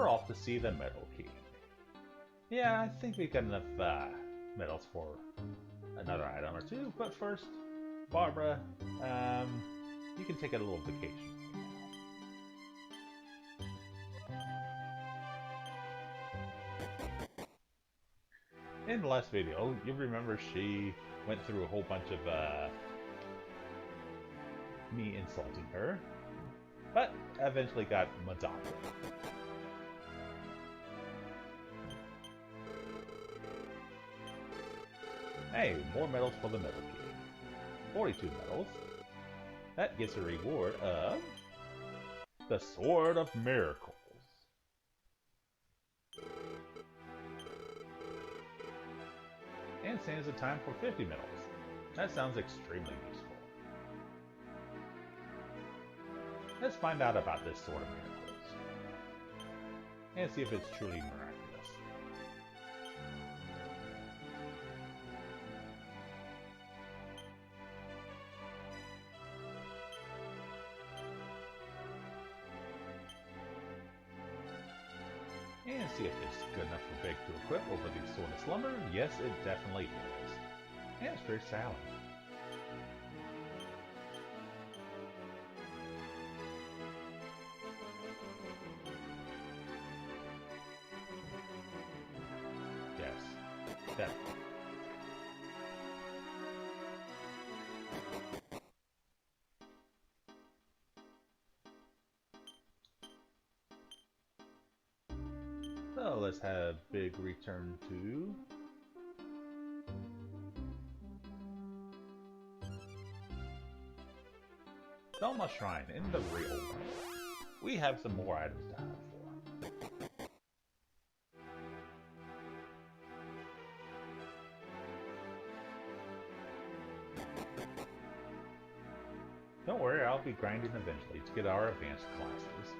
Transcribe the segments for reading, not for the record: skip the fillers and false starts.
we're off to see the Metal King. Yeah, I think we've got enough medals for another item or two, but first, Barbara, you can take a little vacation. In the last video, you remember she went through a whole bunch of me insulting her, but eventually got Madonna. Hey, more medals for the Metal King. 42 medals. That gets a reward of the Sword of Miracles. And stands a time for 50 medals. That sounds extremely useful. Let's find out about this Sword of Miracles. And see if it's truly miraculous. And see if it's good enough for Big to equip over the Sword of Slumber. Yes, it definitely is. And it's very silent. Yes, definitely. So let's have Big return to Selma Shrine in the real world. We have some more items to hunt for. Don't worry, I'll be grinding eventually to get our advanced classes.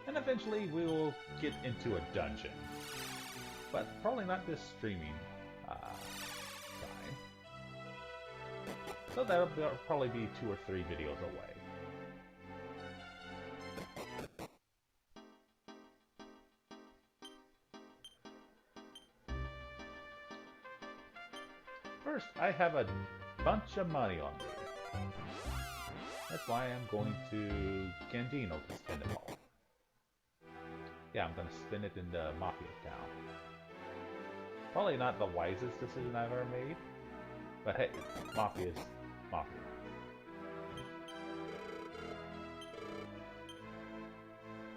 And eventually we will get into a dungeon. But probably not this streaming time. So that'll probably be 2 or 3 videos away. First, I have a bunch of money on me. That's why I'm going to Gandino to spend it all. Yeah, I'm going to spin it in the Mafia town. Probably not the wisest decision I've ever made. But hey, Mafia's Mafia.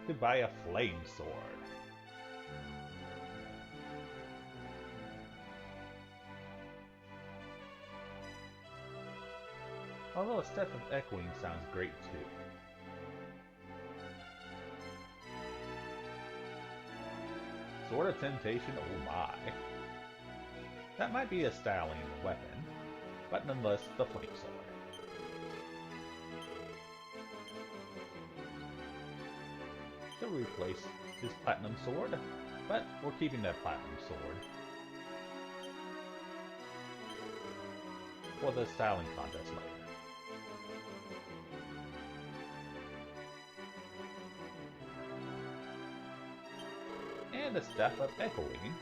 To buy a flame sword. Although a step of echoing sounds great too. Sword of Temptation, oh my. That might be a styling weapon, but nonetheless, the flame sword. To replace his platinum sword, but we're keeping that platinum sword for the styling contest later. And a step of echoing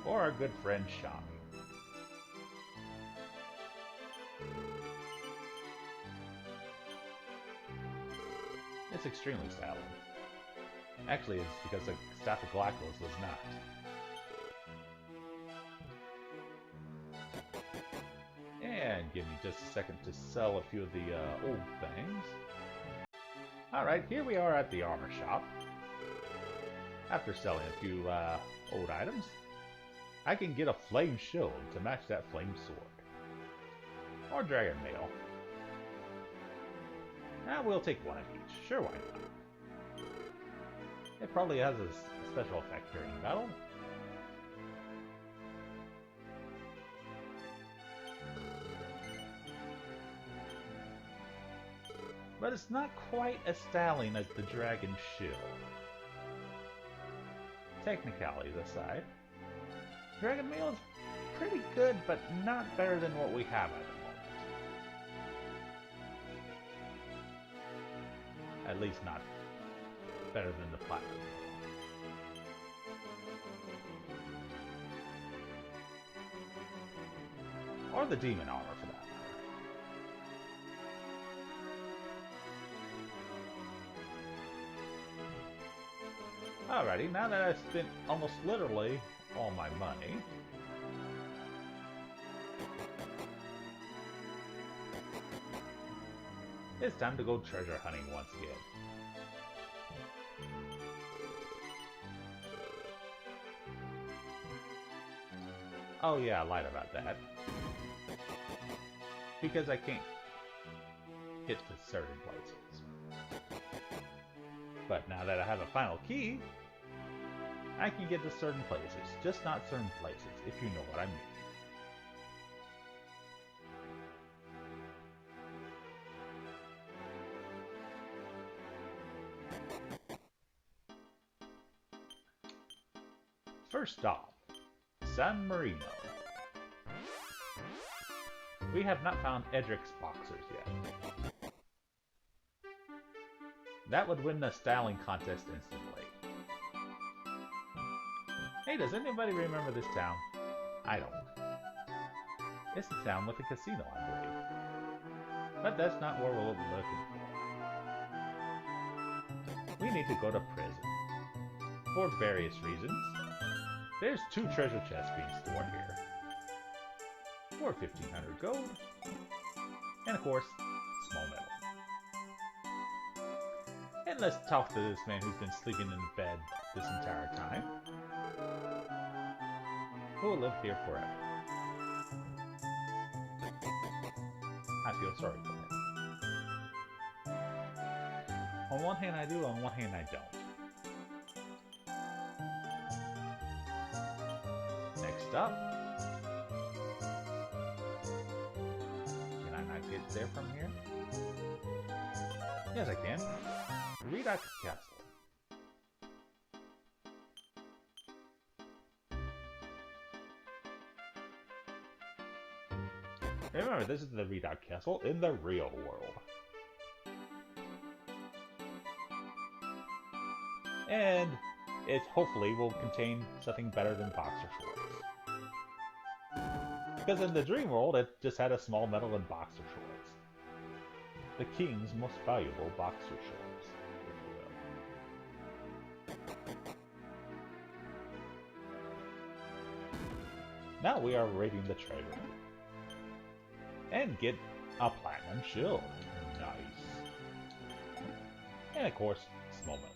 for our good friend Shami. It's extremely silent. Actually, it's because the staff of Galactos was not. And give me just a second to sell a few of the old things. Alright, here we are at the armor shop. After selling a few old items, I can get a flame shield to match that flame sword. Or dragon mail. We'll take one of each. Sure, why not? It probably has a special effect during battle. But it's not quite as styling as the dragon shield. Technicalities aside, dragon mail is pretty good, but not better than what we have at the moment. At least not better than the platinum. Or the demon armor for that matter. Alrighty, now that I've spent almost literally all my money, it's time to go treasure hunting once again. Oh yeah, I lied about that. Because I can't get to certain places. But now that I have a final key, I can get to certain places. Just not certain places, if you know what I mean. First stop, San Marino. We have not found Edric's boxers yet. That would win the styling contest instantly. Hey, does anybody remember this town? I don't. It's the town with a casino, I believe. But that's not where we're looking for. We need to go to prison. For various reasons. There's 2 treasure chests being stored here. For 1,500 gold. And of course, small metal. And let's talk to this man who's been sleeping in bed this entire time. Who will live here forever. I feel sorry for him. On one hand I do, on one hand I don't. Next up. Can I not get there from here? Yes I can. Redox Castle. Remember, this is the Redox Castle in the real world. And it hopefully will contain something better than boxer shorts. Because in the dream world, it just had a small medal and boxer shorts. The king's most valuable boxer shorts, if you will. Now we are raiding the treasure. And get a platinum shield. Nice. And of course, small medal.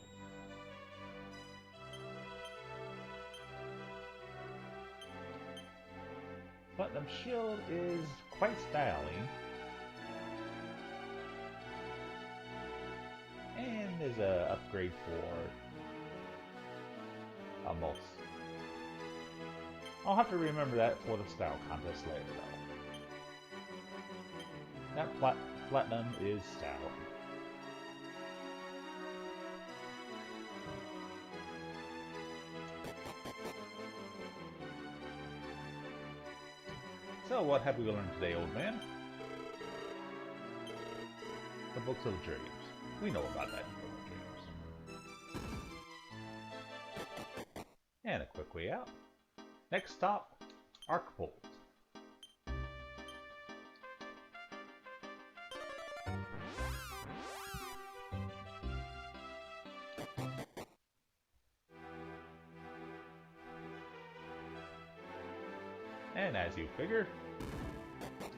Platinum shield is quite styling. And there's a upgrade for a mouse. I'll have to remember that for the style contest later though. That platinum is style. So what have we learned today, old man? The books of dreams. We know about that in book of dreams. And a quick way out. Next stop, Archbold. And as you figured,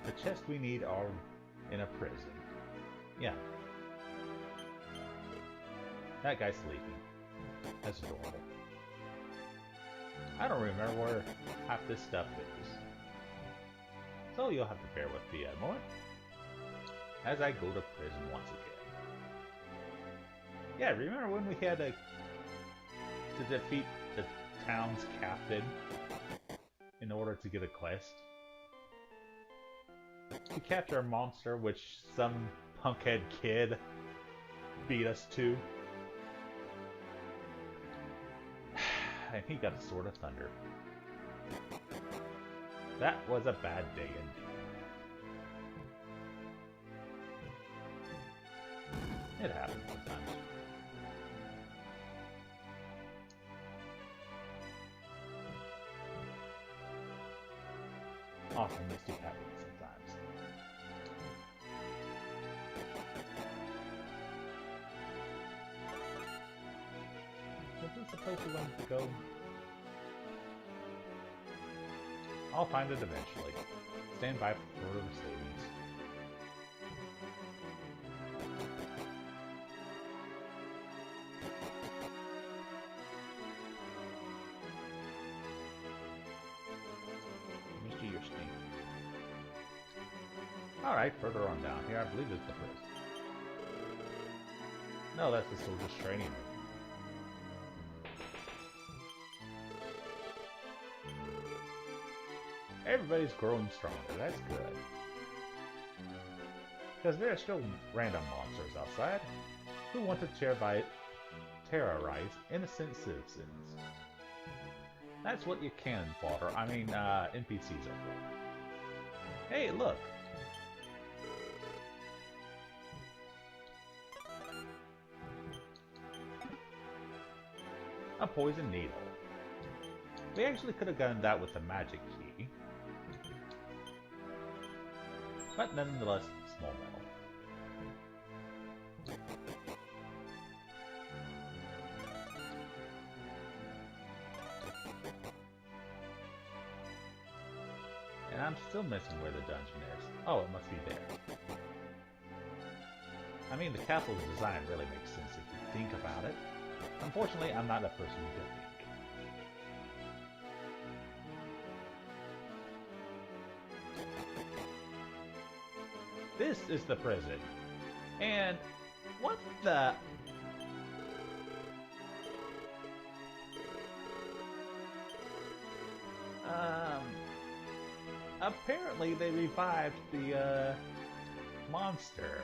the chests we need are in a prison. Yeah. That guy's sleeping. That's adorable. I don't remember where half this stuff is. So you'll have to bear with me a moment as I go to prison once again. Yeah, remember when we had to defeat the town's captain in order to get a quest? To capture a monster which some punkhead kid beat us to. And he got a Sword of Thunder. That was a bad day indeed. It happens sometimes. Awesomeness do happen sometimes. Is this the place we wanted to go? I'll find it eventually. Stand by for further savings. Misty, your stink. Alright, further on down here, I believe is the prison. No, that's the soldier's training room. Everybody's growing stronger, that's good. Because there are still random monsters outside who want to terrorize innocent citizens. That's what your cannon fodder, NPCs are for. Hey, look! A poison needle. We actually could have gotten that with the magic key. But nonetheless, small metal. And I'm still missing where the dungeon is. Oh, it must be there. I mean, the castle's design really makes sense if you think about it. Unfortunately, I'm not a person who can think. This is the prison. And what the... Apparently they revived the, monster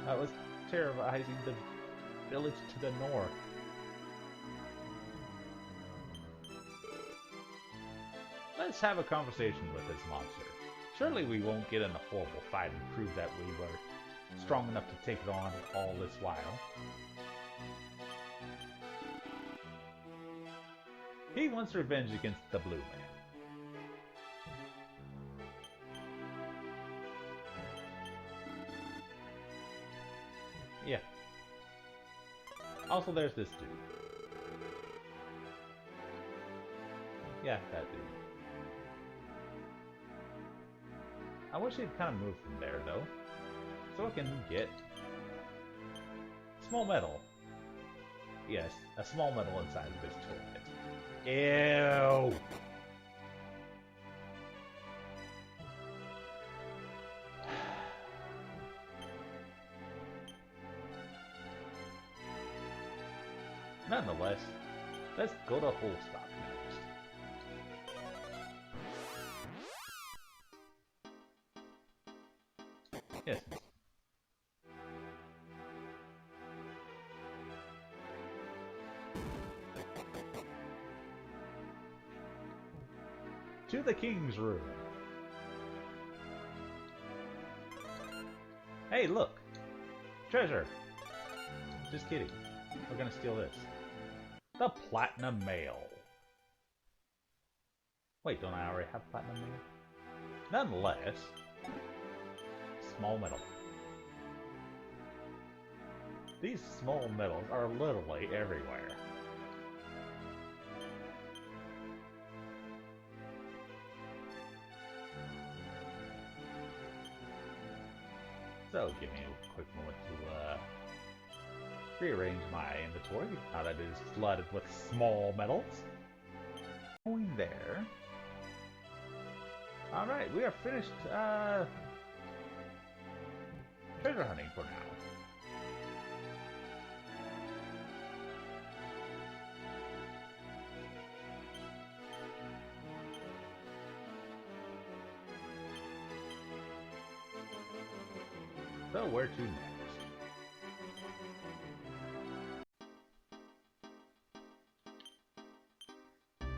that was terrorizing the village to the north. Let's have a conversation with this monster. Surely we won't get in a horrible fight and prove that we were strong enough to take it on all this while. He wants revenge against the Blue Man. Yeah. Also, there's this dude. Yeah, that dude. I wish he'd kind of move from there, though. So I can get... small metal. Yes, a small metal inside of this toilet. Ew! Nonetheless, let's go to Holstock next. Yes. To the king's room. Hey, look! Treasure! Just kidding. We're gonna steal this. The Platinum Mail. Wait, don't I already have Platinum Mail? Nonetheless, small metal. These small metals are literally everywhere. So, give me a quick moment to rearrange my inventory now that it is flooded with small metals. Going there. Alright, we are finished treasure hunting for now. So where to next?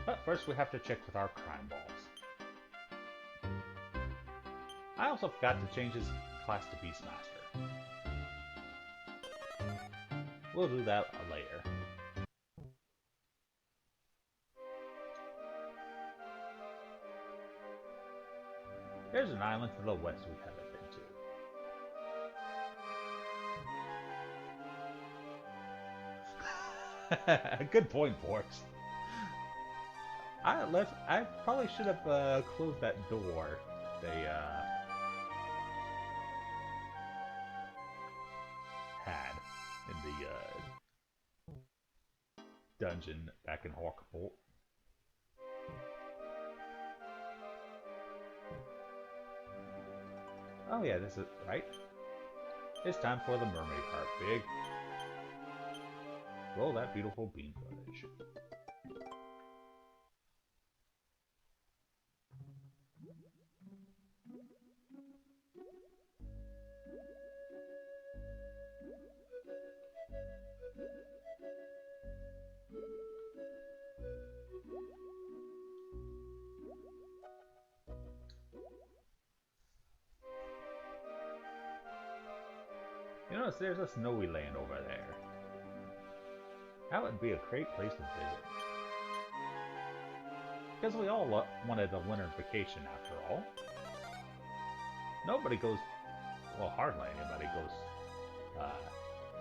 But first we have to check with our crime balls. I also forgot to change his class to Beastmaster. We'll do that later. There's an island to the west we haven't been to. Good point, Forks. I probably should have closed that door. They had in the dungeon back in Hawkbolt. Oh yeah, this is right. It's time for the mermaid part, Big. Roll that beautiful bean footage. You notice there's a snowy land over there. That would be a great place to visit. Because we all wanted a winter vacation after all. Nobody goes, well, hardly anybody goes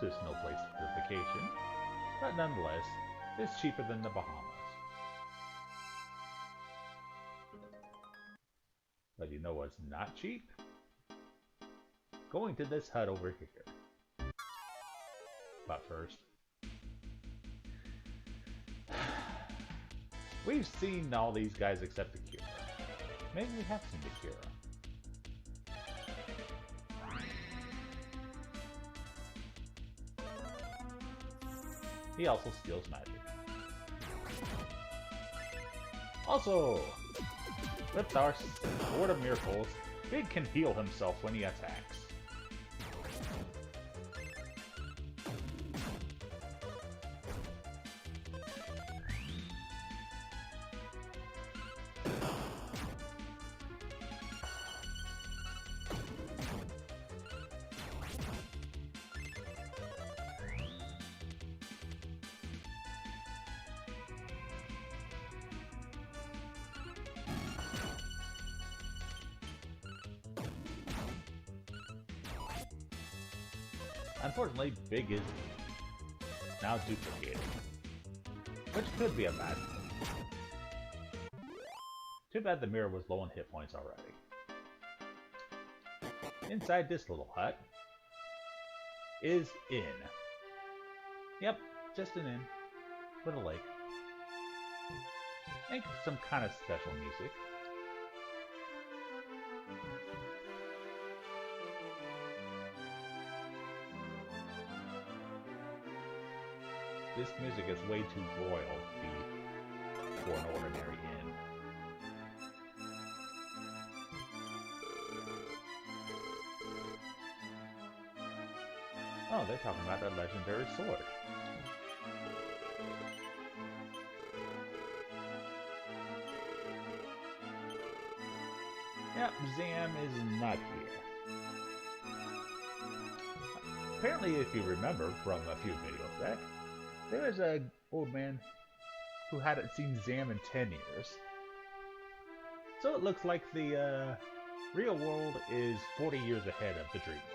to a snow place for vacation. But nonetheless, it's cheaper than the Bahamas. But you know what's not cheap? Going to this hut over here. But first, we've seen all these guys except the Kira. Maybe we have seen the Kira. He also steals magic. Also, with our Sword of Miracles, Big can heal himself when he attacks. Unfortunately, Big is now duplicated, which could be a bad thing. Too bad the mirror was low on hit points already. Inside this little hut is inn. Yep, just an inn with a lake. And some kind of special music. This music is way too royal to be for an ordinary inn. Oh, they're talking about that legendary sword. Yep, Zam is not here. Apparently, if you remember from a few videos back, there was an old man who hadn't seen Zam in 10 years. So it looks like the real world is 40 years ahead of the dream world.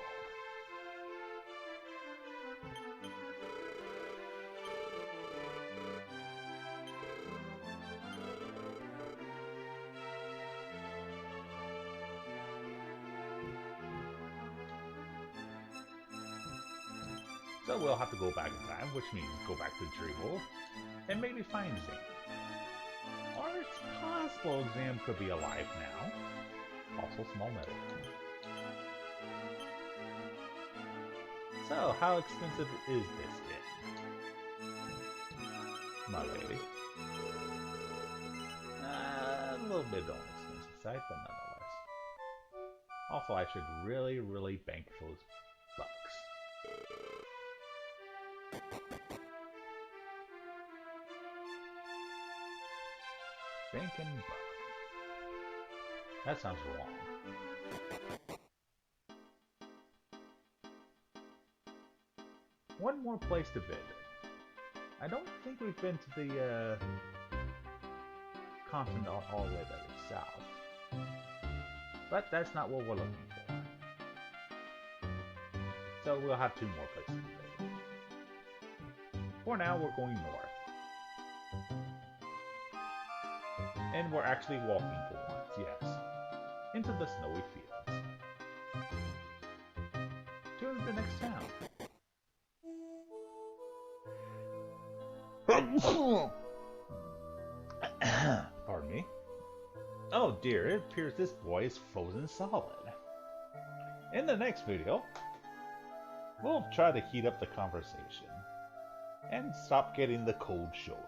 So we'll have to go back in time, which means go back to the Dream World, and maybe find Zam. Or it's possible Zam could be alive now. Also small metal. So, how expensive is this inn? My lady. A little bit on the expensive side, but nonetheless. Also, I should really bank those bucks. Banking buck. That sounds wrong. one more place to visit. I don't think we've been to the continent all the way to the south. But that's not what we're looking for. So we'll have two more places to visit. For now, we're going north. And we're actually walking for once, yes. Into the snowy fields. To the next town. Pardon me. Oh dear, it appears this boy is frozen solid. In the next video, we'll try to heat up the conversation and stop getting the cold shoulder.